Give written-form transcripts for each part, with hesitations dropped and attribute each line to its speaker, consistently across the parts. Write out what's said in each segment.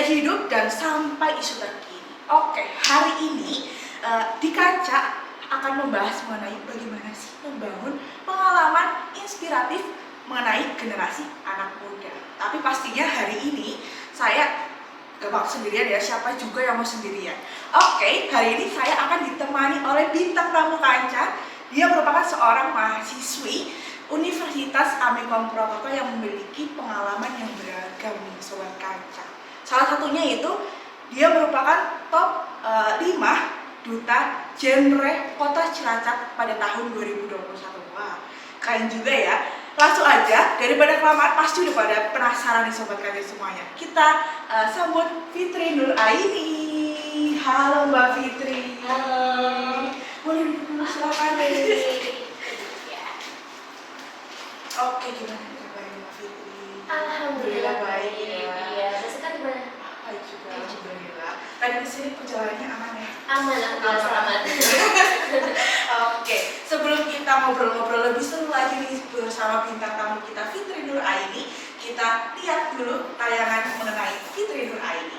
Speaker 1: hidup dan sampai isu terkini. Oke, hari ini di Kaca akan membahas mengenai bagaimana sih membangun pengalaman inspiratif mengenai generasi anak muda. Tapi pastinya hari ini saya gak mau sendirian ya, siapa juga yang mau sendirian. Oke, hari ini saya akan ditemani oleh bintang tamu Kaca. Dia merupakan seorang mahasiswi Universitas Amikom Purwokerto yang memiliki pengalaman yang beragam nih Sobat Kaca. Salah satunya itu dia merupakan top 5 duta genre kota Cilacap pada tahun 2021. Wah, keren juga ya. Langsung aja, daripada kelamaan pasti udah pada penasaran nih Sobat Kaca semuanya. Kita sambut Fitri Nur Aini. Halo Mbak Fitri.
Speaker 2: Halo.
Speaker 1: Boleh duduk, silakan deh. Oke, gimana kabarnya Mbak Fitri?
Speaker 2: Alhamdulillah baik.
Speaker 1: Iya.
Speaker 2: Terus kan gimana?
Speaker 1: Baik juga, alhamdulillah. Tadi kesini perjalanannya aman ya?
Speaker 2: Aman, alhamdulillah selamat.
Speaker 1: Oke, sebelum kita ngobrol-ngobrol lebih seru lagi nih bersama bintang tamu kita Fitri Nur Aini, kita lihat dulu tayangan mengenai Fitri Nur Aini.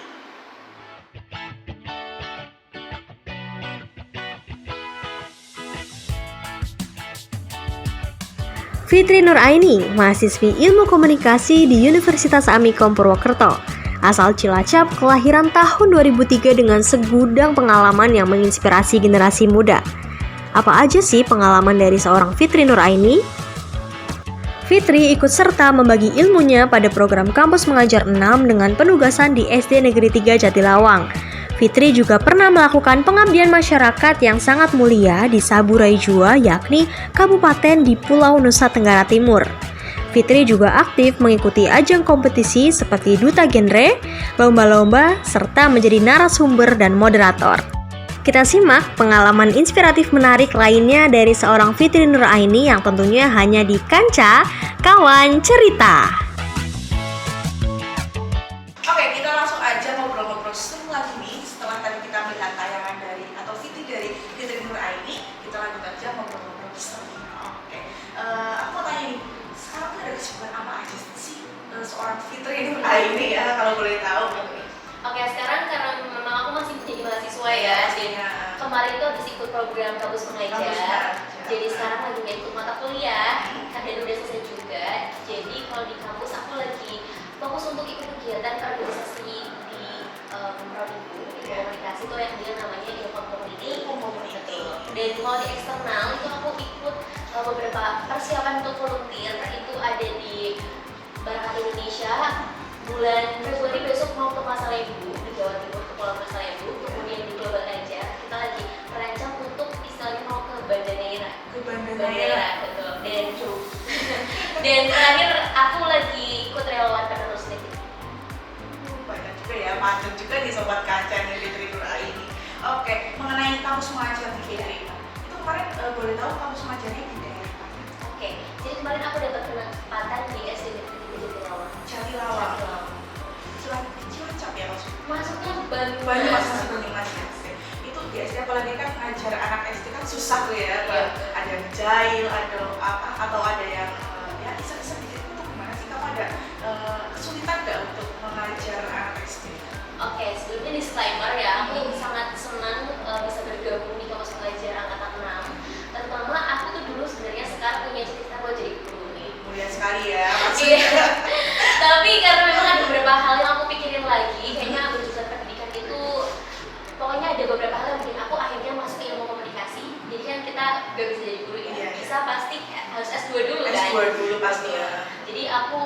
Speaker 3: Fitri Nur Aini, mahasiswi Ilmu Komunikasi di Universitas Amikom Purwokerto. Asal Cilacap, kelahiran tahun 2003 dengan segudang pengalaman yang menginspirasi generasi muda. Apa aja sih pengalaman dari seorang Fitri Nur Aini? Fitri ikut serta membagi ilmunya pada program Kampus Mengajar 6 dengan penugasan di SD Negeri 3 Jatilawang. Fitri juga pernah melakukan pengabdian masyarakat yang sangat mulia di Saburai Jua, yakni Kabupaten di Pulau Nusa Tenggara Timur. Fitri juga aktif mengikuti ajang kompetisi seperti duta genre, lomba-lomba, serta menjadi narasumber dan moderator. Kita simak pengalaman inspiratif menarik lainnya dari seorang Fitri Nur Aini yang tentunya hanya di Kaca Kawan Cerita.
Speaker 1: Oke, kita langsung aja ngobrol-ngobrol seru lagi nih. Setelah tadi kita melihat tayangan dari atau Fitri Nur Aini, kita lanjut aja ngobrol-ngobrol seru. Oke, aku mau tanya nih, sekarang tuh ada kesibukan apa aja sih seorang Fitri Nur Aini ya, kalau boleh tahu?
Speaker 2: Oke, sekarang karena memang aku masih menjadi mahasiswa ya, dan kemarin tuh habis ikut program Kampus Mengajar. Jadi sekarang lagi nggak ikut mata kuliah, dan udah selesai juga. Jadi kalau di kampus aku lagi fokus untuk ikut kegiatan organisasi di prodiku komunikasi itu yang dia namanya Ilkom Community. Dan kalau di eksternal itu aku ikut beberapa persiapan untuk volunteer. Itu ada di Barakat Indonesia bulan Februari besok mau ke Masalembu di Jawa Timur, ke Pulau Masalembu. Kemudian di Global aja kita lagi merancang untuk istilahnya mau ke Banda Neira. Betul. Dan terakhir aku lagi ikut relawan penerus nih.
Speaker 1: Banyak juga ya, mantap juga nih Sobat Kaca nih Fitri Nur Aini. Oke, mengenai kampus mengajar nih Fitri, itu kemarin boleh tahu kampus mengajarnya di daerah mana?
Speaker 2: Oke, jadi kemarin aku dapat kesempatan di SD Negeri 3 Jatilawang.
Speaker 1: Cilacap ya maksudnya?
Speaker 2: Masuknya
Speaker 1: Banyak masuk kuning mas ya. Itu di SD apalagi kan ngajar anak SD kan susah tuh ya.
Speaker 2: Iya.
Speaker 1: Ada yang jahil, ada apa atau ada yang ya iseng-iseng dikit itu gimana sih? Kamu ada kesulitan nggak untuk mengajar anak SD?
Speaker 2: Oke, sebelumnya disclaimer ya, aku sangat senang bisa bergabung di Kampus Mengajar Angkatan 6. Terutama aku tuh dulu sebenarnya sekarang punya cita-cita buat jadi guru nih.
Speaker 1: Mulia sekali ya.
Speaker 2: Iya. Tapi karena memang ada beberapa hal yang aku pikirin lagi, kayaknya jurusan pendidikan itu pokoknya ada beberapa hal yang bikin aku akhirnya masuk ke ilmu komunikasi. Jadi kan kita gak bisa jadi guru ya,
Speaker 1: Iya.
Speaker 2: bisa pasti harus S2 dulu kan.
Speaker 1: S2 dulu pasti ya.
Speaker 2: Jadi aku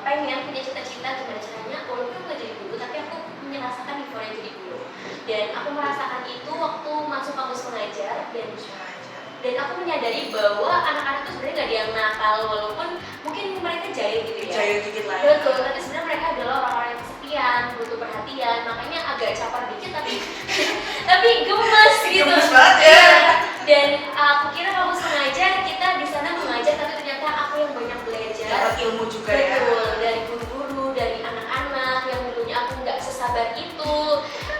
Speaker 2: pengen punya cita-cita gimana caranya walaupun gak jadi guru, tapi aku merasakan euforia jadi guru. Dan aku merasakan itu waktu masuk kampus mengajar dan aku menyadari bahwa anak-anak itu sebenarnya gak ada yang nakal walaupun mungkin mereka jahil gitu ya.
Speaker 1: Jahil dikit lah ya.
Speaker 2: Betul, tapi sebenarnya mereka adalah orang-orang yang kesepian, butuh perhatian, makanya agak capar dikit tapi gemes gitu.
Speaker 1: Gemes banget ya.
Speaker 2: Iya. Dan aku kira kampus mengajar kita di sana mengajar, tapi ternyata aku yang banyak belajar.
Speaker 1: Dapat ilmu juga ya.
Speaker 2: Betul, dari guru-guru, dari anak-anak yang dulunya aku nggak sesabar itu.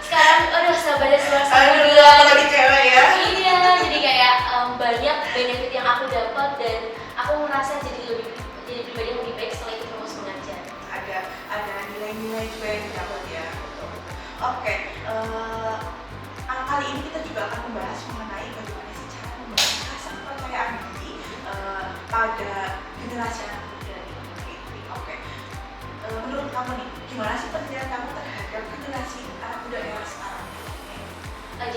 Speaker 2: Sekarang aduh sabarnya
Speaker 1: Aduh,
Speaker 2: seluas-luasnya.
Speaker 1: apalagi cewek ya.
Speaker 2: Iya, jadi kayak banyak benefit yang aku dapat dan aku ngerasa jadi pribadi yang lebih baik setelah itu kampus mengajar.
Speaker 1: Ada nilai-nilai juga yang didapat ya.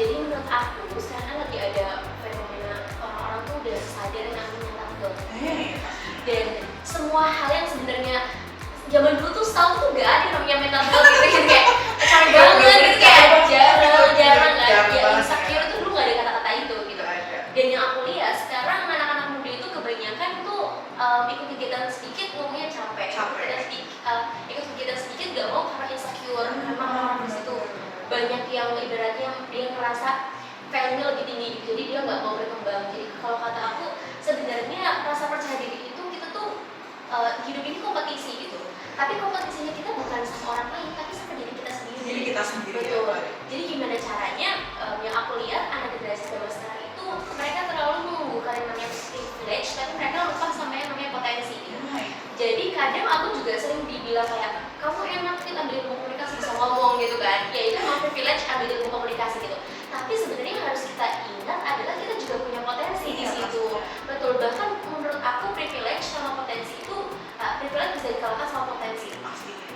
Speaker 2: Jadi menurut aku sekarang kan lagi ada fenomena orang-orang tuh udah sadar yang namanya takut. Dan semua hal yang sebenarnya zaman dulu tuh setahu tuh gak ada namanya mental health gitu kan, kayak cari banget gitu, kayak jarang kan. Ya insecure tuh dulu gak ada kata-kata itu gitu. Dan yang aku lihat sekarang anak-anak muda itu kebanyakan tuh ikut kegiatan sedikit ngomongnya capek. Ikut kegiatan sedikit gak mau karena insecure, karena orang-orang di situ banyak yang ibaratnya dia ngerasa value-nya lebih tinggi, jadi dia nggak mau berkembang. Jadi kalau kata aku sebenarnya rasa percaya diri itu kita tuh hidup ini kompetisi gitu. Tapi kompetisinya kita bukan sama orang lain, tapi sama diri kita sendiri.
Speaker 1: Diri kita sendiri.
Speaker 2: Betul.
Speaker 1: Ya,
Speaker 2: jadi gimana caranya? Yang aku lihat anak generasi zaman sekarang itu mereka terlalu mengunggulkan yang namanya privilege, tapi mereka lupa sama yang namanya potensi. Gitu. Jadi kadang aku juga sering dibilang kayak kamu enak kita ambil ilmu komunikasi bisa ngomong gitu kan. Ya itu memang privilege ambil ilmu komunikasi gitu. Tapi sebenarnya yang harus kita ingat adalah kita juga punya potensi di situ. Betul, bahkan menurut aku privilege sama potensi itu privilege bisa dikalahkan sama potensi.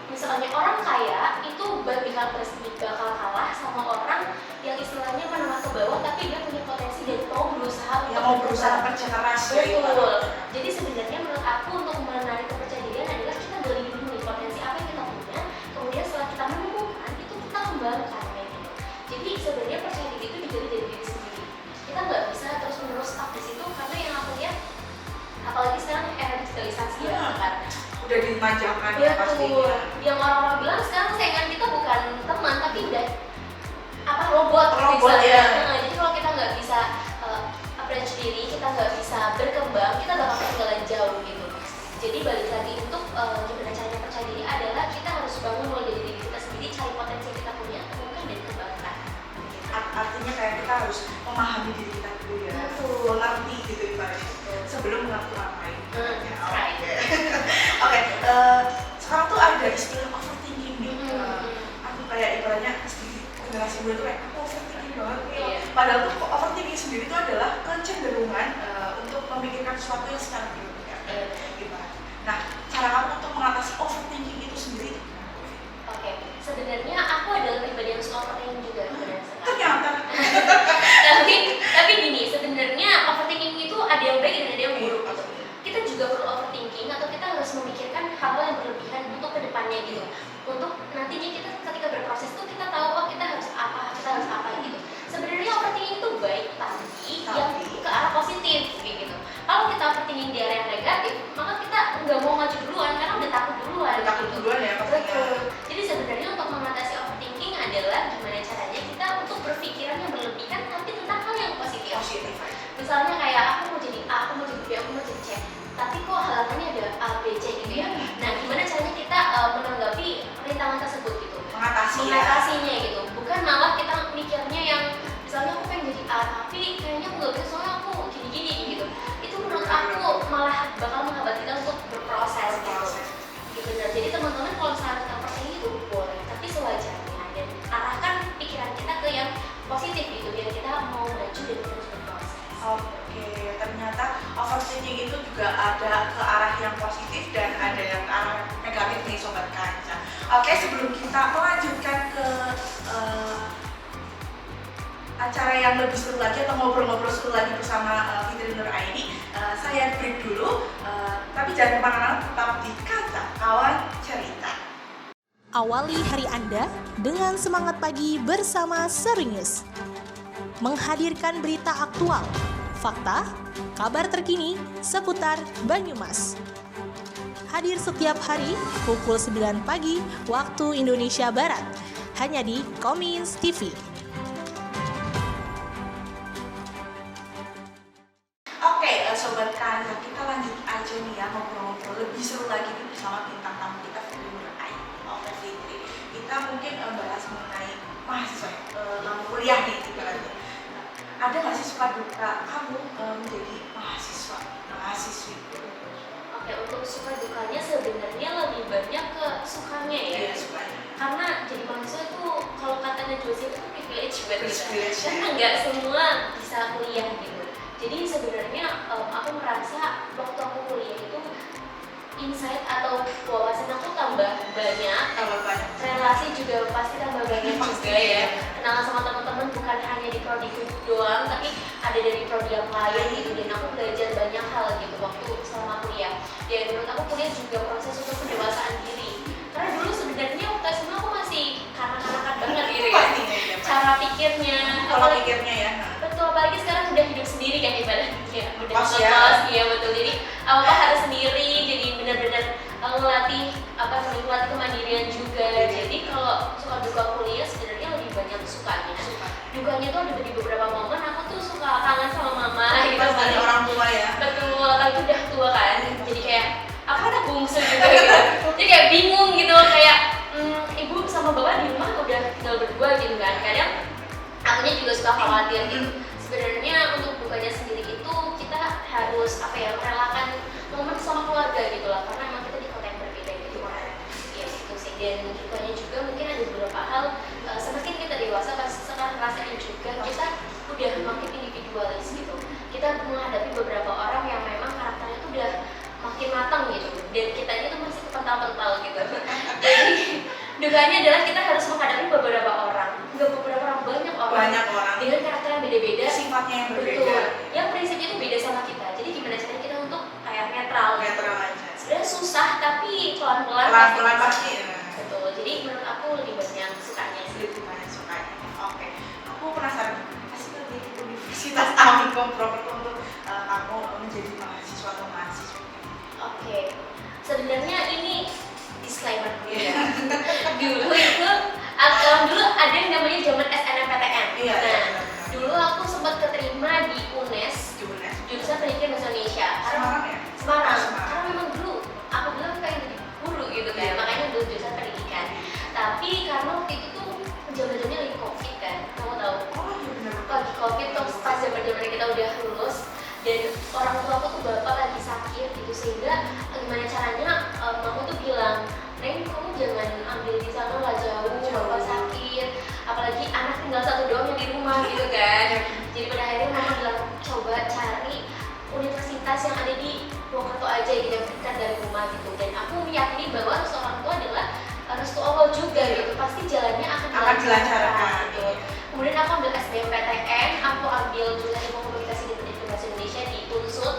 Speaker 2: Misalnya orang kaya itu bakal kalah sama orang yang istilahnya menengah ke bawah tapi dia punya potensi dan mau berusaha
Speaker 1: kerja keras.
Speaker 2: Betul. Jadi sebenarnya menurut aku untuk menarik kepercayaan diri adalah kita gali dulu nih potensi apa yang kita punya, kemudian setelah kita menemukan itu kita kembangkan kayak gitu. Jadi sebenarnya percaya diri itu digali dari diri sendiri. Kita nggak bisa terus menerus stuck di situ karena yang aku lihat apalagi sekarang era digitalisasi ya kan.
Speaker 1: Udah dimanjakan ya pastinya.
Speaker 2: Yang orang-orang bilang sekarang saingan kita bukan teman tapi udah robot
Speaker 1: ya.
Speaker 2: Nah, jadi kalau kita nggak bisa approach diri, kita nggak bisa berkembang, kita bakal ketinggalan jauh gitu. Jadi balik lagi untuk gimana caranya percaya diri adalah kita harus bangun mulai dari diri kita sendiri, cari potensi yang kita punya, temukan dan kembangkan.
Speaker 1: Artinya kayak kita harus memahami diri kita dulu ya. Mengerti gitu ibaratnya sebelum mengerti orang lain. Oke, sekarang tuh ada istilah overthinking nih. Aku kayak ibaratnya generasi muda tuh kayak aku overthinking banget nih. Padahal tuh overthinking sendiri itu adalah kecenderungan untuk memikirkan sesuatu yang secara berlebihan. Gimana? Nah, cara kamu untuk mengatasi overthinking itu sendiri?
Speaker 2: Oke, sebenarnya aku adalah pribadi yang suka overthinking juga
Speaker 1: Ternyata.
Speaker 2: tapi gini, sebenarnya overthinking itu ada yang baik dan ada yang buruk. Kita juga perlu overthinking atau kita harus memikirkan hal yang berlebihan untuk kedepannya gitu. Untuk nantinya kita ketika berproses itu kita tahu kita harus apa gitu. Sebenarnya overthinking itu baik tapi yang ke arah positif gitu. Kalau kita overthinking di area yang negatif, maka kita nggak mau maju duluan karena udah takut duluan.
Speaker 1: Ya
Speaker 2: Betul. Jadi sebenarnya untuk mengatasi overthinking adalah gimana caranya kita untuk berpikiran yang berlebihan tapi tentang hal yang positif. Misalnya kayak aku mau jadi A, aku mau jadi B, aku mau jadi C. Tapi kok halangannya ada A, B, C gitu ya. Nah, gimana caranya kita menanggapi rintangan tersebut gitu. Mengatasinya gitu. Bukan malah kita mikirnya yang misalnya aku pengen jadi A, tapi kayaknya aku gak bisa soalnya aku gini-gini gitu. Itu menurut aku malah bakal menghambat kita untuk berproses gitu. Gitu. Jadi teman-teman kalau misalnya kita percaya itu boleh, tapi sewajarnya dan arahkan pikiran kita ke yang positif gitu biar kita mau maju dan terus berproses.
Speaker 1: Oke, ternyata overthinking itu juga ada ke arah yang positif dan ada yang ke arah negatif nih Sobat Kaca. Oke, sebelum kita melanjutkan ke acara yang lebih seru lagi atau ngobrol-ngobrol seru lagi bersama Fitri Nur Aini, saya break dulu, tapi jangan kemana-mana, tetap di Kaca Kawan Cerita.
Speaker 4: Awali hari Anda dengan semangat pagi bersama Serius. Menghadirkan berita aktual, fakta, kabar terkini seputar Banyumas. Hadir setiap hari pukul 9 pagi waktu Indonesia Barat, hanya di Komins TV.
Speaker 1: Oke, Sobat Kaca, kita lanjut aja nih ya ngobrol-ngobrol lebih seru lagi nih bersama bintang tamu kita Fitri Nur Aini. Oke Fitri, kita mungkin bahas mengenai mahasiswa kuliah nih ibaratnya. Ada nggak sih suka duka kamu menjadi mahasiswi?
Speaker 2: Oke, untuk suka dukanya sebenarnya lebih banyak ke sukanya ya.
Speaker 1: Iya, sukanya.
Speaker 2: Karena jadi mahasiswa itu kalau katanya Josie itu privilege buat kita.
Speaker 1: Privilege.
Speaker 2: Karena nggak semua bisa kuliah gitu. Jadi sebenarnya aku merasa waktu aku kuliah itu insight atau wawasan aku tambah banyak,
Speaker 1: Kalau banyak
Speaker 2: relasi juga pasti tambah banyak juga ya. Kenalan sama teman-teman bukan hanya di prodi doang, tapi ada dari prodi yang lain gitu. Dan aku belajar banyak hal gitu waktu selama kuliah. Dan menurut aku kuliah juga proses untuk pendewasaan diri. Karena dulu sebenarnya waktu SMA aku masih kanak-kanakan banget gitu ya. Cara pikirnya,
Speaker 1: kalau pikirnya ya.
Speaker 2: betul, apalagi sekarang udah hidup sendiri kan ibaratnya, udah
Speaker 1: Lepas ya.
Speaker 2: lepas, iya betul. Jadi apa harus sendiri, jadi benar-benar ngelatih ngelatih kemandirian juga. Jadi kalau suka duka kuliah sebenarnya lebih banyak sukanya. Dukanya tuh ada di beberapa momen aku tuh suka kangen sama mama gitu.
Speaker 1: Pas dari orang tua ya.
Speaker 2: Betul, aku udah tua kan, jadi kayak aku anak bungsu juga gitu. Jadi kayak bingung gitu, kayak ibu sama bapak di rumah udah tinggal berdua gitu kan. Kadang akunya juga suka khawatir gitu. Sebenarnya untuk dukanya sendiri itu kita harus merelakan momen sama keluarga gitu lah, karena emang kita di kota yang berbeda gitu kan. Ya itu sih. Dan dukanya juga mungkin ada beberapa hal, semakin kita dewasa pas sekarang rasain juga kita udah makin individualis gitu. Kita menghadapi beberapa orang yang memang karakternya tuh udah makin matang gitu, dan kita ini tuh masih kepental-pental gitu. Jadi dukanya adalah kita harus menghadapi beberapa orang, nggak beberapa orang, banyak orang dengan karakter yang beda-beda,
Speaker 1: sifatnya yang berbeda.
Speaker 2: betul, yang prinsipnya itu beda sama kita. Jadi gimana caranya kita untuk kayak netral
Speaker 1: aja.
Speaker 2: sebenarnya susah, tapi pelan-pelan
Speaker 1: Pasti ya.
Speaker 2: betul. Jadi menurut aku lebih banyak sukanya sih.
Speaker 1: Lebih banyak sukanya. Oke. Aku penasaran pasti di Universitas Amikom Properto untuk kamu menjadi mahasiswa atau mahasiswa.
Speaker 2: Oke, sebenarnya ini disclaimer dulu ya. Dulu itu dulu ada yang namanya zaman SNMPTN.
Speaker 1: Iya.
Speaker 2: Nah, dulu aku sempat keterima di UNES, jurusan Pendidikan Bahasa Indonesia.
Speaker 1: Semarang ya?
Speaker 2: Semarang.
Speaker 1: Semarang.
Speaker 2: Karena memang dulu aku bilang kayak jadi guru gitu kan,
Speaker 1: Iya.
Speaker 2: makanya dulu jurusan pendidikan. Tapi karena waktu itu tuh zaman-zamannya lagi COVID kan, kamu tahu?
Speaker 1: Oh iya benar.
Speaker 2: Lagi COVID tuh pas zaman-zaman kita udah lulus, dan orang tua aku tuh bapak lagi sakit gitu, sehingga gimana caranya mama tuh bilang, Neng kamu jangan ambil di sana lah, jauh bapak sakit, apalagi anak tinggal satu doang yang di rumah gitu kan. Jadi pada akhirnya mama bilang coba cari universitas yang ada di Purwokerto aja gitu, yang dekat dari rumah gitu. Dan aku meyakini bahwa restu orang tua adalah restu Allah juga gitu, pasti jalannya akan
Speaker 1: dilancarkan
Speaker 2: gitu. Kemudian aku ambil SBMPTN, aku ambil jurusan Ilmu Komunikasi dan Pendidikan Bahasa Indonesia di Unsur.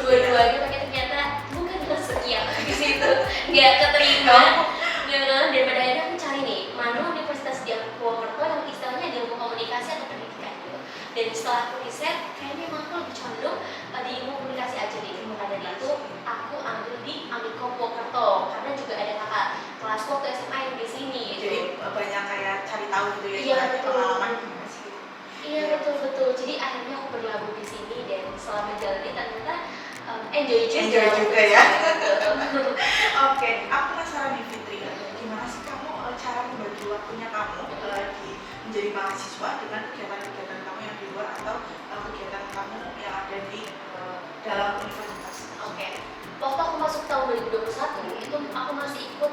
Speaker 2: Dua-duanya pakai ternyata bukan rezeki aku di situ, nggak keterima. Dan pada akhirnya aku cari nih mana universitas di Purwokerto yang istilahnya di ilmu komunikasi atau pendidikan gitu. Dan setelah aku riset, kayaknya emang aku lebih condong di ilmu komunikasi aja deh. Maka dari itu aku ambil di Amikom Purwokerto karena juga ada kakak kelasku waktu SMA yang di sini.
Speaker 1: Jadi banyak kayak cari tahu gitu ya.
Speaker 2: Iya, betul.
Speaker 1: Pengalaman gimana sih?
Speaker 2: Iya betul. Jadi akhirnya aku berlabuh di sini dan selama menjalani ternyata enjoy juga
Speaker 1: ya. Oke, aku penasaran nih Fitri, gimana sih kamu cara membagi waktunya kamu menjadi mahasiswa dengan kegiatan-kegiatan kamu yang di luar atau kegiatan kamu yang ada di dalam universitas?
Speaker 2: Oke. Waktu aku masuk tahun 2021 itu aku masih ikut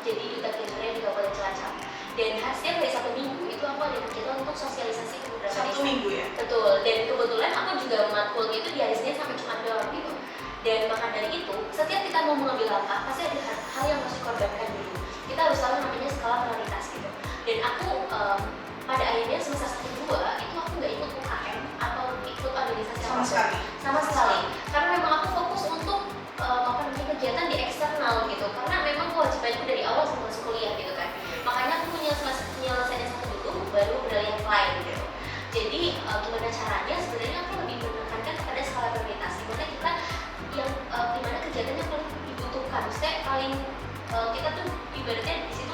Speaker 2: jadi duta Gereja di Kabupaten Cilacap. Dan hasil dari 1 minggu itu aku ada kegiatan untuk sosialisasi ke beberapa desa.
Speaker 1: 1 minggu ya?
Speaker 2: Betul. Dan kebetulan aku juga matkulnya itu di hari Senin sampai Jumat doang gitu. Dan maka dari itu, setiap kita mau mengambil langkah pasti ada hal yang harus dikorbankan dulu. Kita harus tahu namanya skala prioritas gitu. Dan aku pada akhirnya semester 1-2 itu aku nggak ikut UKM atau ikut organisasi sama sekali. Karena memang aku fokus untuk kegiatan di eksternal gitu. Karena memang kewajibanku dari awal sebelum masuk kuliah gitu kan. Makanya aku menyelesaikan satu dulu, baru beralih yang lain gitu. Jadi gimana caranya? Sebenarnya aku lebih menekankan kepada skala prioritas. Dimana kita yang dimana kegiatan yang paling dibutuhkan. Maksudnya paling kita tuh ibaratnya di situ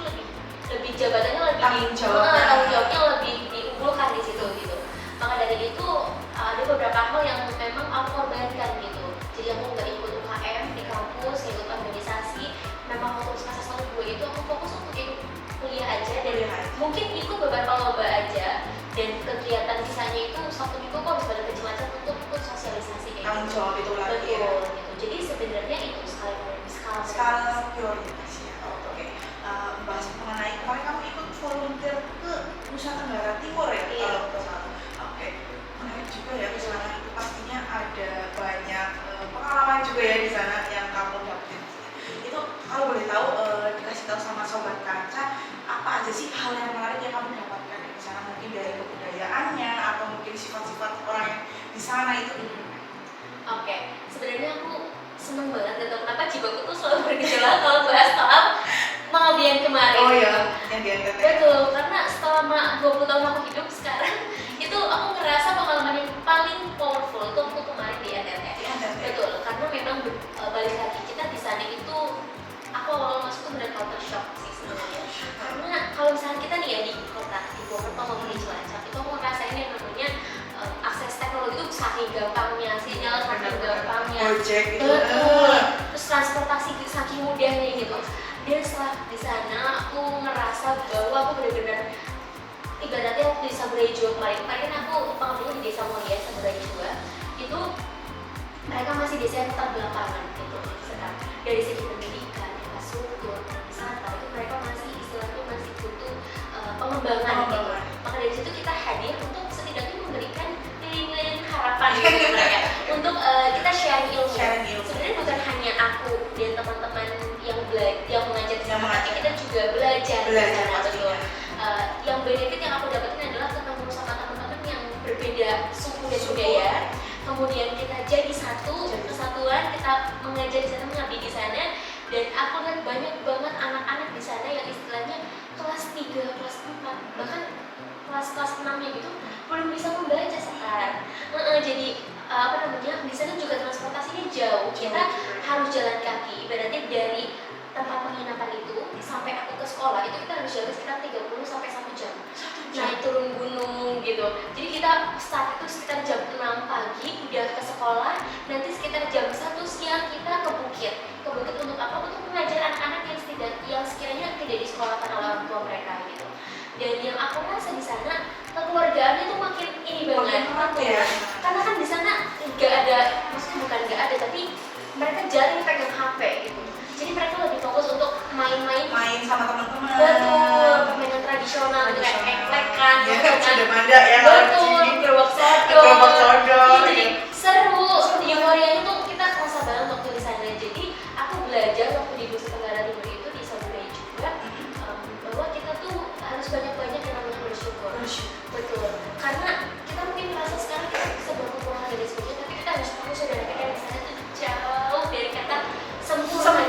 Speaker 2: lebih jabatannya lebih
Speaker 1: tanggung
Speaker 2: jawabnya lebih diunggulkan di situ gitu. Maka dari itu ada beberapa hal yang memang aku korbankan gitu. Jadi aku nggak ikut UKM di kampus, nggak ikut organisasi. Memang waktu semester 1-2 itu aku fokus untuk ikut kuliah aja dan mungkin ikut beberapa lomba aja. Dan kegiatan sisanya itu Sabtu Minggu aku harus balik ke Cilacap untuk ikut sosialisasi kayak
Speaker 1: tanggung jawab itu lagi.
Speaker 2: Betul gitu. Jadi sebenarnya itu skala
Speaker 1: prioritas ya. Oke. Bahas mengenai kemarin kamu ikut volunteer ke Nusa Tenggara Timur ya?
Speaker 2: Iya.
Speaker 1: Oke. Menarik juga ya ke sana, itu pastinya ada banyak pengalaman juga ya di sana yang kamu dapetin.
Speaker 2: seneng banget, gak tau kenapa jiwaku tuh selalu bergejolak kalau bahas soal pengabdian kemarin.
Speaker 1: Oh iya, yang di NTT.
Speaker 2: Betul, karena selama 20 tahun aku hidup sekarang itu aku ngerasa pengalaman yang paling powerful itu aku kemarin di NTT. Betul, karena memang balik lagi kita di sana itu aku awal masuk tuh benar culture shock sih sebenarnya. Karena kalau misalnya kita nih ya di kota di Purwokerto maupun di Cilacap itu aku ngerasain yang namanya akses teknologi itu saking gampangnya, sinyal saking gampangnya.
Speaker 1: Gojek gitu.
Speaker 2: Betul. Terus transportasi saking mudahnya gitu. Dan setelah di sana aku ngerasa bahwa aku benar-benar ibaratnya waktu di Saburai Jua kemarin aku pengabdian di Desa Mulia Saburai Jua itu mereka masih desa yang terbelakangan gitu. Dari segi pendidikan, infrastruktur, wisata itu mereka masih istilahnya masih butuh pengembangan gitu. Maka dari situ kita hadir untuk setidaknya memberikan nilai-nilai harapan gitu mereka untuk kita sharing ilmu. Sebenarnya bukan hanya aku dan teman-teman yang mengajar di sana, tapi kita juga belajar di sana betul. Yang benefit yang aku dapetin adalah ketemu sama teman-teman yang berbeda suku dan budaya. Kemudian kita jadi satu kesatuan, kita mengajar di sana, mengabdi di sana, dan aku lihat banyak banget anak-anak di sana yang istilahnya kelas 3, kelas 4, bahkan kelas 6-nya gitu belum bisa membaca sekarang. Jadi di sana juga transportasinya jauh, kita harus jalan kaki. Ibaratnya dari tempat penginapan itu sampai aku ke sekolah itu kita harus jalan sekitar 30 sampai 1 jam. Naik turun gunung gitu. Jadi kita start itu sekitar jam 6 pagi udah ke sekolah, nanti sekitar jam 1 siang kita ke bukit. Ke bukit untuk apa? Untuk mengajar anak-anak yang sekiranya tidak disekolahkan oleh orang tua mereka gitu. Dan yang aku rasa di sana kekeluargaannya tuh makin ini banget.
Speaker 1: Ya.
Speaker 2: Karena kan di sana nggak ada, maksudnya bukan nggak ada, tapi mereka jarang pegang HP gitu. Jadi mereka lebih fokus untuk main
Speaker 1: sama teman-teman.
Speaker 2: Betul, permainan tradisional kayak eklekan,
Speaker 1: Ya kan sudah ada ya.
Speaker 2: betul, gerobak sodor. Jadi
Speaker 1: Gitu.
Speaker 2: seru. Euforianya tuh kita kerasa banget waktu di sana. Jadi aku belajar waktu di Nusa Tenggara Timur itu di Saburai juga bahwa kita tuh harus banyak-banyak yang namanya bersyukur. Betul. Karena kita mungkin merasa sekarang kita bisa berkekurangan dari sebagainya, tapi kita harus tahu saudara kita di sana tuh jauh dari kata sempurna.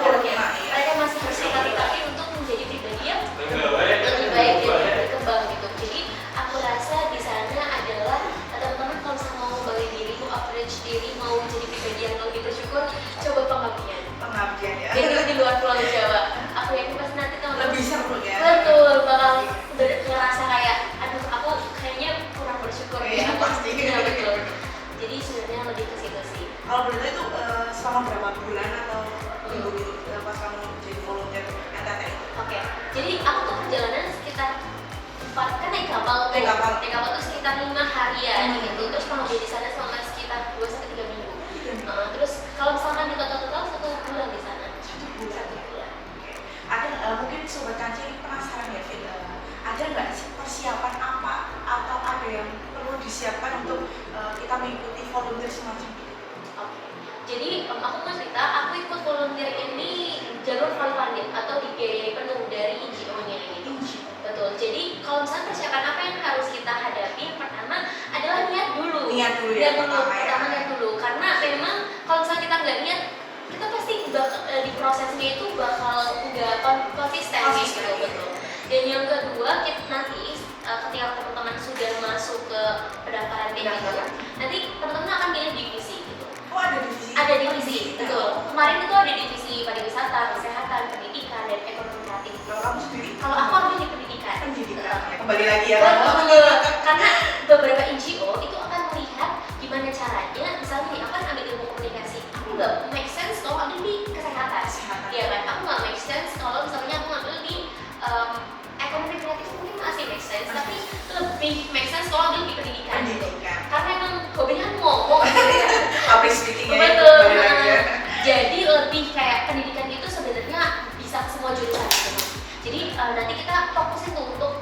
Speaker 2: Mereka masih bersikap-sikapin untuk menjadi pribadi yang lebih baik dan berkembang gitu. Jadi aku rasa di sana adalah teman-teman kalau misalnya mau mengembangkan diri, mau upgrade diri, mau menjadi pribadi yang lebih bersyukur, coba pengabdian.
Speaker 1: Ya.
Speaker 2: Jadi di luar Pulau Jawa, aku yakin pasti nanti teman-teman
Speaker 1: Lebih seru ya.
Speaker 2: betul bakal ngerasa kayak, aduh aku kayaknya kurang bersyukur ya.
Speaker 1: Pasti.
Speaker 2: Iya, betul. Jadi sebenarnya lebih ke situ sih.
Speaker 1: Kalau boleh tahu itu selama berapa bulan atau minggu gitu pas kamu jadi volunteer NTT itu?
Speaker 2: Oke, jadi aku tuh perjalanan sekitar 4, kan naik kapal tuh. Naik kapal tuh sekitar 5 harian gitu. Terus pengabdian di sana selama sekitar 2-3 minggu. Terus kalau misalkan di total 1 bulan di sana. 1 bulan.
Speaker 1: Ada mungkin sobat kancing penasaran ya, Fit, ada nggak sih persiapan apa atau ada yang perlu disiapkan untuk kita mengikuti volunteer semacam itu?
Speaker 2: Oke. Jadi aku mau cerita, aku ikut volunteer ini jalur crowdfunding atau dibiayai penuh dari NGO-nya gitu. Betul. Jadi kalau misalnya persiapan apa yang harus kita hadapi, yang pertama adalah niat dulu.
Speaker 1: Niat dulu.
Speaker 2: Pertama niat dulu. Karena memang kalau misalnya kita nggak niat, kita pasti di prosesnya itu bakal nggak konsisten gitu. Betul. Dan yang kedua, kita nanti ketika teman-teman sudah masuk ke pendaftaran kayak gitu, nanti teman-teman akan pilih divisi gitu.
Speaker 1: Oh, ada divisi?
Speaker 2: Ada divisi, betul. Kemarin itu ada divisi pariwisata, kesehatan, pendidikan, dan ekonomi kreatif.
Speaker 1: Kalau kamu sendiri?
Speaker 2: Kalau aku ambil di pendidikan.
Speaker 1: Kembali lagi ya.
Speaker 2: Betul. Karena beberapa NGO itu akan melihat gimana caranya, misalnya nih, aku kan ambil ilmu komunikasi, aku nggak make sense kalau ambil di kesehatan. Iya kan? Aku nggak make sense kalau misalnya aku ngambil di ekonomi kreatif, mungkin masih make sense, tapi lebih make sense kalau ambil di pendidikan. Karena emang hobinya kan ngomong gitu ya.
Speaker 1: Public speaking ya.
Speaker 2: Betul. Jadi lebih kayak pendidikan itu sebenarnya bisa ke semua jurusan gitu. Jadi nanti kita fokusin tuh untuk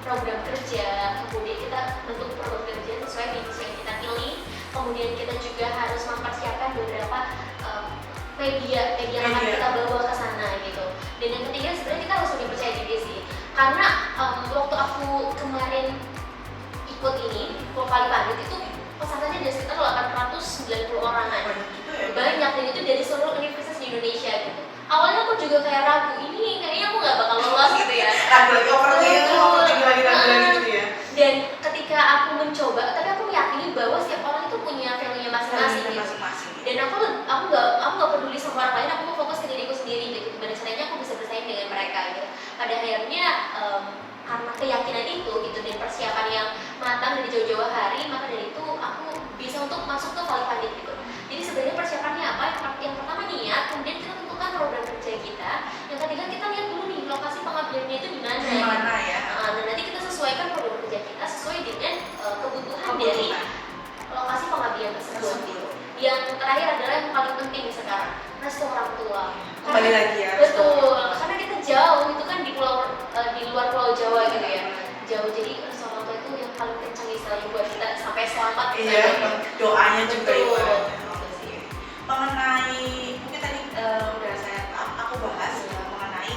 Speaker 2: program kerja, kemudian kita bentuk program kerja sesuai divisi yang kita pilih. Kemudian kita juga harus mempersiapkan beberapa media yang akan kita bawa ke sana gitu. Dan yang ketiga sebenarnya kita harus lebih percaya diri sih. Karena waktu aku kemarin ikut ini, Vokali Pandit itu pesertanya ada sekitar 890 orangan. Banyak, dan itu dari seluruh universitas Indonesia gitu. Awalnya aku juga kayak ragu, ini kayaknya aku nggak bakal lolos gitu ya.
Speaker 1: Ragu lagi, overthinking lagi gitu ya.
Speaker 2: Dan ketika aku mencoba, tapi aku meyakini bahwa setiap orang itu punya value-nya masing-masing gitu. Dan aku nggak peduli sama orang lain, aku mau fokus ke diriku sendiri gitu. Gimana caranya aku bisa bersaing dengan mereka gitu. Pada akhirnya karena keyakinan itu gitu dan persiapan yang matang dari jauh-jauh hari, maka dari itu aku bisa untuk masuk ke Valifadit gitu. Jadi sebenarnya persiapannya apa? Yang pertama niat, kemudian kita tentukan program kerja kita. Yang ketiga kita lihat dulu nih lokasi pengabdiannya itu di mana.
Speaker 1: Di mana ya?
Speaker 2: Dan nanti kita sesuaikan program kerja kita sesuai dengan kebutuhan dari lokasi pengabdian tersebut. Gitu. Yang terakhir adalah yang paling penting sekarang, restu orang tua.
Speaker 1: Kembali lagi ya.
Speaker 2: Betul, karena kita jauh itu kan di luar Pulau Jawa gitu ya. Jauh, jadi restu orang tua itu yang paling kencang istilahnya buat kita sampai selamat.
Speaker 1: Iya, doanya juga
Speaker 2: Betul.
Speaker 1: ibaratnya. Mengenai mungkin tadi udah aku bahas ya, mengenai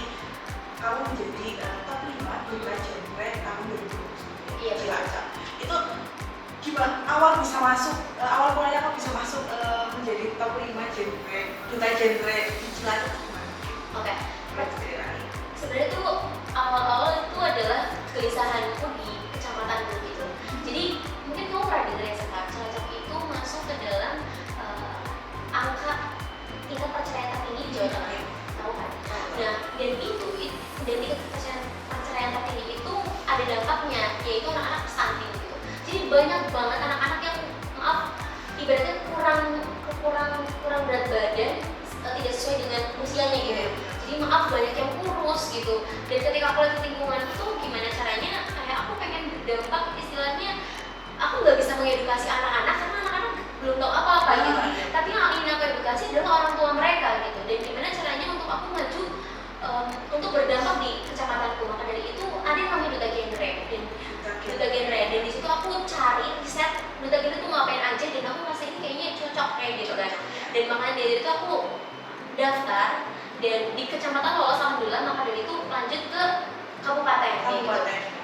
Speaker 1: kamu menjadi top 5 duta genre tahun 2020.
Speaker 2: Iya,
Speaker 1: Cilacap. Itu gimana awal bisa masuk, awal mulanya kamu bisa masuk menjadi top 5 genre duta genre di Cilacap gimana?
Speaker 2: Oke.
Speaker 1: Ceritanya.
Speaker 2: Sebenarnya tuh awal-awal itu adalah kegelisahanku di kecamatanku gitu. Jadi mungkin kamu pernah dengar ya sekarang Cilacap itu masuk ke dalam angka tingkat perceraian tertinggi di Jawa Tengah, tahu kan? Nah, dan tingkat perceraian tertinggi itu ada dampaknya, yaitu anak-anak stunting gitu. Jadi banyak banget anak-anak yang ibaratnya kurang berat badan, tidak sesuai dengan usianya gitu. Jadi banyak yang kurus gitu. Dan ketika aku lihat lingkungan itu gimana caranya, kayak aku pengen berdampak, istilahnya aku nggak bisa mengedukasi anak-anak karena anak-anak belum tahu apa-apa gitu. Tapi yang ingin aku edukasi adalah orang tua mereka gitu. Dan gimana caranya untuk aku maju untuk berdampak di kecamatanku. Maka dari itu ada yang namanya duta genre dan di situ aku cari riset duta genre itu ngapain aja dan aku merasa ini kayaknya cocok kayak gitu kan. Dan makanya dari itu aku daftar dan di kecamatan lolos alhamdulillah. Maka dari itu lanjut ke kabupaten. Gitu.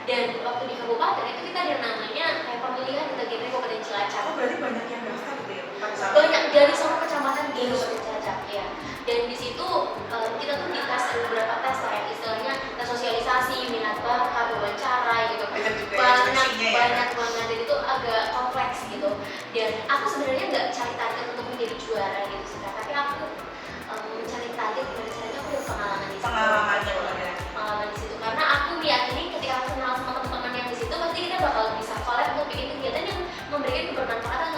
Speaker 2: Dan waktu di kabupaten itu kita ada namanya kayak pemilihan duta genre Kabupaten Cilacap.
Speaker 1: Oh, berarti banyak yang daftar gitu ya?
Speaker 2: Banyak dari seluruh kecamatan di Kabupaten Cilacap ya. Dan di situ kita tuh dites ada beberapa tes kayak istilahnya tes sosialisasi, minat bakat, wawancara gitu. Banyak banget dan itu agak kompleks gitu. Dan aku sebenarnya nggak cari target untuk menjadi juara gitu sih, tapi aku mencari target gimana caranya aku udah pengalaman di situ karena aku meyakini ketika aku kenal sama teman-teman yang di situ pasti kita bakal bisa collab untuk bikin kegiatan yang memberikan kebermanfaatan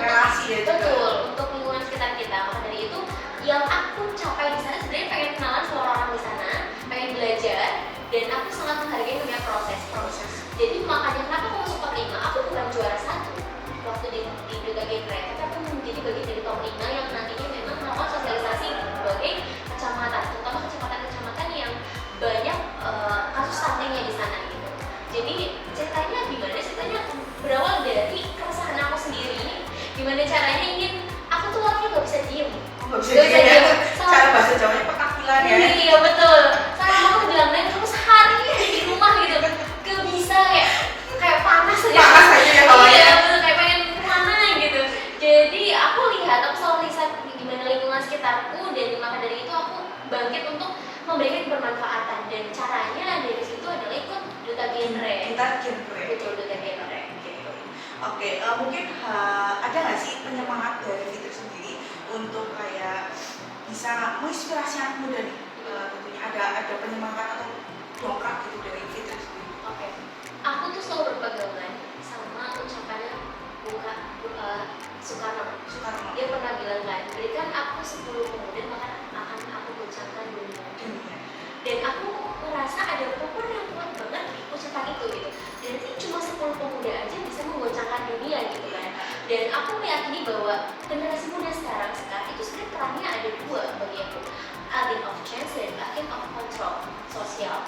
Speaker 2: untuk lingkungan sekitar kita. Maka dari itu yang aku capai di sana sebenarnya pengen kenalan sama orang di sana, pengen belajar, dan aku sangat menghargai namanya proses. Jadi makanya kenapa aku masuk top 5, aku bukan juara 1 waktu di duta genre, tapi aku menjadi bagian dari top 5 yang nantinya memang melakukan sosialisasi di berbagai kecamatan, terutama kecamatan-kecamatan yang banyak kasus stuntingnya di sana gitu. Jadi ceritanya gimana? Ceritanya berawal dari keresahan aku sendiri. Gimana caranya ingin aku tuh orangnya gak bisa diem.
Speaker 1: Cara bahasa Jawanya petakilan ya.
Speaker 2: Iya betul. Sama aku bilang lain kamu sehari di rumah gitu. Gak bisa kayak panas aja.
Speaker 1: Panas aja ya hawanya.
Speaker 2: Iya betul, kayak pengen kemana gitu. Jadi aku selalu riset gimana lingkungan sekitarku dan maka dari itu aku bangkit untuk memberikan bermanfaatan dan caranya dari situ adalah ikut duta genre. Betul, duta genre.
Speaker 1: Oke, mungkin ada nggak sih penyemangat dari Fitri sendiri untuk kayak bisa menginspirasi anak muda nih? Tentunya ada penyemangat atau dongkrak gitu dari Fitri sendiri.
Speaker 2: Oke. Aku tuh selalu berpegangan sama ucapannya Soekarno. Dia pernah bilang kan, berikan aku 10 pemuda maka akan aku goncangkan dunia. Dan aku merasa ada power yang kuat banget di ucapan itu gitu. Dan itu cuma 10 pemuda aja bisa menggoncangkan dunia gitu kan. Dan aku meyakini bahwa generasi muda sekarang itu sebenarnya perannya ada 2 bagi aku, agent of change dan agent of control sosial.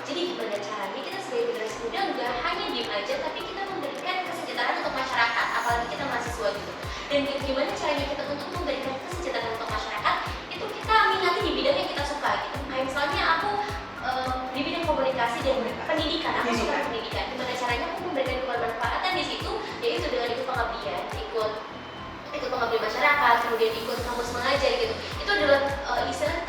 Speaker 2: Jadi gimana caranya kita sebagai generasi muda nggak hanya diem aja, tapi kita memberikan kesejahteraan untuk masyarakat, apalagi kita mahasiswa gitu. Dan gimana caranya kita untuk memberikan kesejahteraan untuk masyarakat, itu kita minati di bidang yang kita suka gitu. Kayak misalnya aku di bidang komunikasi dan pendidikan, aku suka pendidikan. Gimana caranya aku memberikan kebermanfaatan di situ, yaitu dengan ikut pengabdian, ikut pengabdian masyarakat, kemudian ikut kampus mengajar gitu. Itu adalah istilah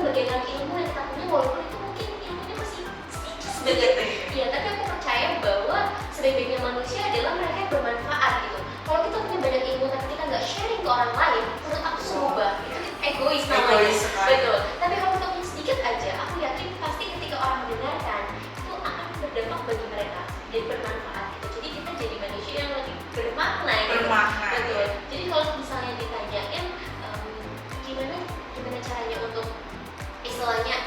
Speaker 2: memberikan ilmu yang kita punya, walaupun itu mungkin ilmunya masih sedikit banget. Iya, tapi aku percaya bahwa sebaik-baiknya manusia adalah mereka yang bermanfaat gitu. Kalau kita punya banyak ilmu tapi kita nggak sharing ke orang lain, menurut aku semoga itu egois namanya. Betul. Tapi kalau kita punya sedikit aja, aku yakin pasti ketika orang mendengarkan itu akan berdampak bagi mereka dan bermanfaat gitu. Jadi kita jadi manusia yang lebih bermakna gitu. Betul. Jadi kalau misalnya ditanyain gimana caranya untuk istilahnya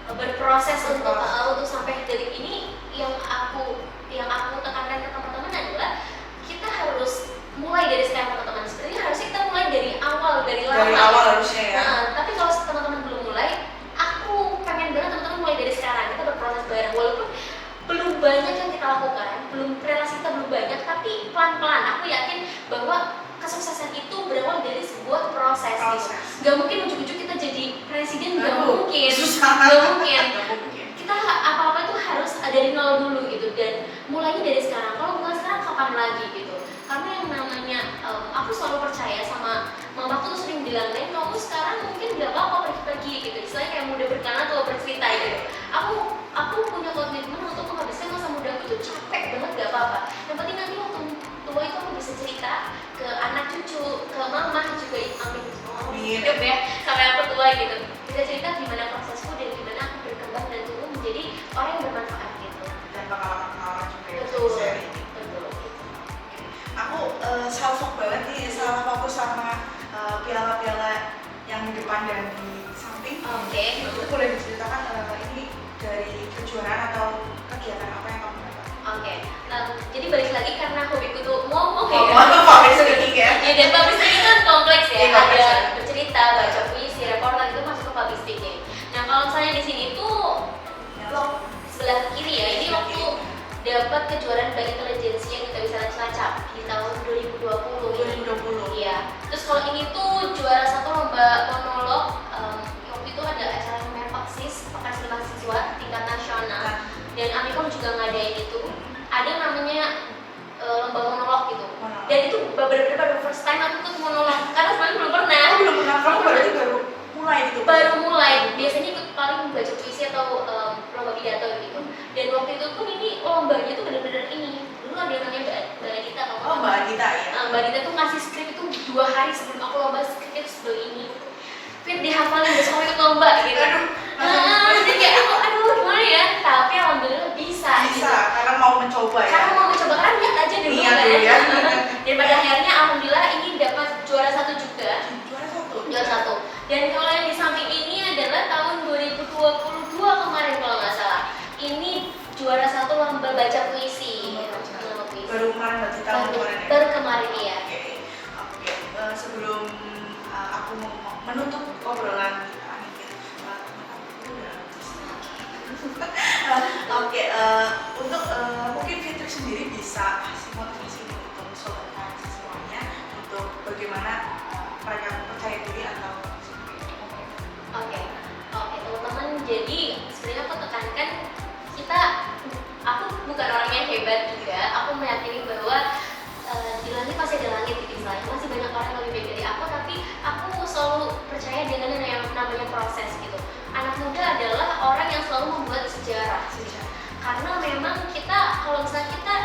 Speaker 2: berproses untuk sampai detik ini, yang aku tekankan ke teman-teman adalah kita harus mulai dari sekarang teman-teman. Sebenarnya harusnya kita mulai dari awal, dari
Speaker 1: awal harusnya ya.
Speaker 2: Tapi kalau teman-teman belum mulai, aku pengen banget teman-teman mulai dari sekarang. Kita berproses bareng, walaupun belum banyak yang kita lakukan, relasi kita belum banyak, tapi pelan-pelan aku yakin bahwa kesuksesan itu berawal dari sebuah proses. Gitu. Gak mungkin ujuk-ujuk kita jadi presiden, gak mungkin. Kita apa-apa itu harus dari nol dulu gitu, dan mulainya dari sekarang. Kalau bukan sekarang kapan lagi gitu? Karena yang namanya aku selalu percaya sama mamaku tuh sering bilang, "Nen, kamu sekarang mungkin gak apa-apa pergi-pergi gitu, istilahnya kayak muda berkelana atau bercerita gitu. Aku punya komitmen untuk menghabiskan masa muda aku tuh capek banget, gak apa-apa. Yang penting nanti waktu tua itu aku bisa cerita ke anak cucu, ke mama juga, amin hidup ya sampai aku tua gitu. Bisa cerita gimana prosesku dan gimana aku berkembang dan tumbuh menjadi orang yang bermanfaat gitu."
Speaker 1: Dan pengalaman-pengalaman juga ya.
Speaker 2: Betul.
Speaker 1: Aku salfok banget nih, salah fokus sama piala-piala yang di depan dan di samping.
Speaker 2: Oke.
Speaker 1: Itu boleh diceritakan ini dari kejuaraan atau kegiatan apa yang kamu dapat?
Speaker 2: Oke. Jadi balik lagi karena hobiku tuh ngomong ya.
Speaker 1: Public speaking ya.
Speaker 2: Ya, dan public speaking kan kompleks ya.
Speaker 1: Iya, kompleks
Speaker 2: Ada
Speaker 1: ya.
Speaker 2: bercerita, baca puisi, reporter, itu masuk ke public speaking. Nah, kalau misalnya di sini tuh sebelah kiri ya, ini waktu dapat kejuaraan Bank Intelijensia yang kita bisa Cilacap di tahun 2020. Iya. Terus kalau ini tuh juara satu lomba monolog, waktu itu ada acara namanya Paksis, Pekan Seni Mahasiswa tingkat nasional. Dan Amikom juga ngadain itu. Ada yang namanya lomba monolog gitu. Dan itu benar-benar baru first time aku ikut monolog, karena sebenarnya belum pernah.
Speaker 1: Kamu berarti baru mulai gitu?
Speaker 2: Baru mulai. Biasanya ikut paling baca puisi atau lomba pidato gitu. Dan waktu itu pun ini lombanya tuh benar-benar ini. Dulu ada yang namanya Mbak Adita.
Speaker 1: Mbak Adita ya.
Speaker 2: Mbak Adita tuh ngasih skrip itu 2 hari sebelum aku lomba, skripnya tuh sebelum ini. Fit dihafalin besok aku ikut lomba gitu. Jadi kayak aku gimana ya? Tapi alhamdulillah bisa gitu.
Speaker 1: Karena mau mencoba ya.
Speaker 2: Karena mau mencoba, karena lihat aja dulu
Speaker 1: ya.
Speaker 2: Dan pada akhirnya alhamdulillah ini dapat juara 1 juga. Juara 1. Dan kalau yang di samping ini adalah tahun 2022 kemarin kalau nggak salah. Ini juara 1 lomba baca puisi.
Speaker 1: Baru kemarin berarti tahun kemarin ya?
Speaker 2: Baru kemarin ya.
Speaker 1: Oke. Sebelum aku menutup obrolan kita untuk mungkin Fitri sendiri bisa kasih motivasi untuk sobat semuanya untuk bagaimana mereka percaya diri atau
Speaker 2: Oke, teman-teman. Jadi sebenarnya aku tekankan aku bukan orang yang hebat juga. Aku meyakini bahwa di langit pasti ada langit gitu istilahnya. Masih banyak orang yang lebih baik dari aku, tapi aku selalu percaya dengan yang namanya proses gitu. Anak muda adalah orang yang selalu membuat sejarah. Karena memang kalau misalnya kita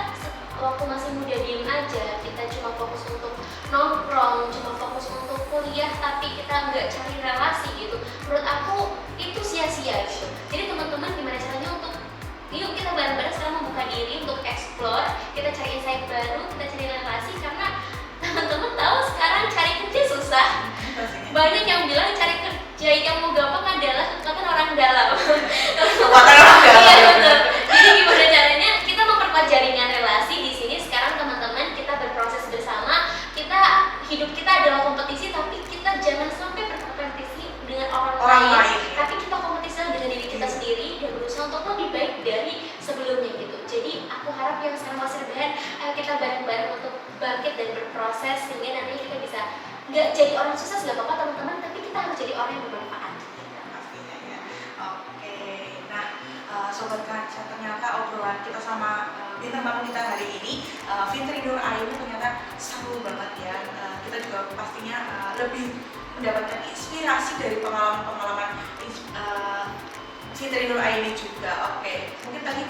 Speaker 2: waktu masih muda diem aja, kita cuma fokus untuk nongkrong, cuma fokus untuk kuliah, tapi kita nggak cari relasi gitu, menurut aku itu sia-sia gitu. Jadi teman-teman, gimana caranya untuk yuk kita bareng-bareng sekarang membuka diri untuk explore, kita cari insight baru, kita cari relasi, karena teman-teman tahu sekarang cari kerja susah. Banyak yang bilang cari kerja yang mau gampang adalah kekuatan orang dalam. Iya, betul. Jadi gimana caranya kita memperkuat jaringan relasi di sini sekarang teman-teman, kita berproses bersama. Hidup kita adalah kompetisi, tapi kita jangan sampai berkompetisi dengan orang lain. Tapi kita kompetisi dengan diri kita sendiri dan berusaha untuk lebih baik dari sebelumnya gitu. Jadi aku harap yang sekarang masih rebahan, ayo kita bareng-bareng untuk bangkit dan berproses sehingga nanti kita bisa nggak jadi orang sukses nggak apa-apa teman-teman, tapi kita harus jadi orang yang bermanfaat.
Speaker 1: Pastinya ya. Oke. Nah, Sobat Kaca, ternyata obrolan kita sama bintang tamu kita hari ini, Fitri Nur Aini, ternyata seru banget ya. Kita juga pastinya lebih mendapatkan inspirasi dari pengalaman-pengalaman Fitri Nur Aini juga. Oke, mungkin tadi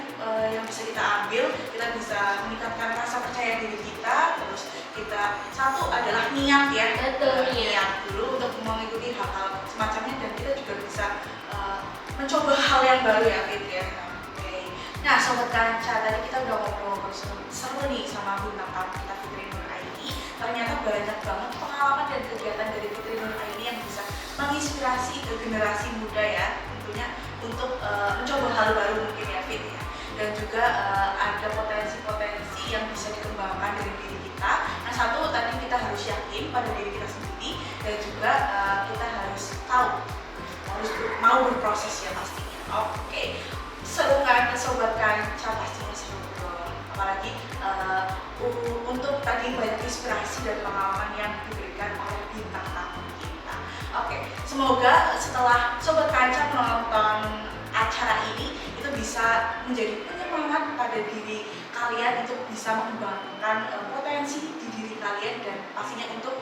Speaker 1: yang bisa kita ambil, kita bisa meningkatkan rasa percaya diri kita. Terus kita satu adalah niat ya.
Speaker 2: Betul,
Speaker 1: niat dulu untuk mengikuti hal-hal semacamnya, dan kita juga bisa mencoba hal yang baru ya Fit ya. Oke. Nah Sobat Kanca, tadi kita udah ngobrol-ngobrol seru nih sama bintang tamu kita Fitri Nur Aini. Ternyata banyak banget pengalaman dan kegiatan dari Fitri Nur Aini yang bisa menginspirasi ke generasi muda ya, tentunya untuk mencoba hal baru mungkin ya Fit ya. Dan juga ada potensi-potensi yang bisa dikembangkan dari diri kita. Nah satu, tadi kita harus yakin pada diri kita sendiri, dan juga kita harus tahu, harus mau berproses ya pastinya. Oke, seru kan Sobat Kanca, pastinya seru banget. Apalagi untuk tadi banyak inspirasi dan pengalaman yang diberikan oleh bintang tamu kita. Oke, semoga setelah Sobat Kanca menonton acara ini itu bisa menjadi penyemangat pada diri kalian untuk bisa mengembangkan potensi di diri kalian, dan pastinya untuk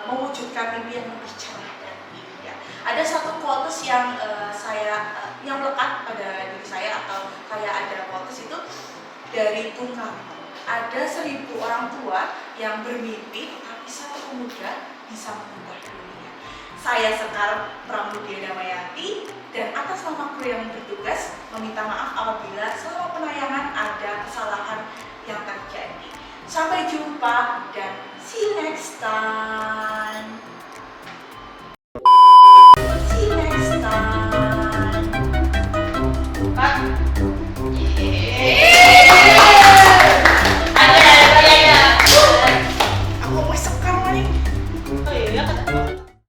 Speaker 1: mewujudkan mimpi yang lebih cerah dan indah. Ada satu quotes yang yang melekat pada diri saya, atau kayak ada quotes itu dari Bung Karno. Ada 1000 orang tua yang bermimpi, tapi satu pemuda bisa mengubah dunia. Saya Sekar Pramudia Damayanti, dan atas nama kru yang bertugas meminta maaf apabila selama penayangan ada kesalahan yang terjadi. Sampai jumpa dan see you next time. See you next time. Aku mau Sekar nih.
Speaker 4: Oh iya, kata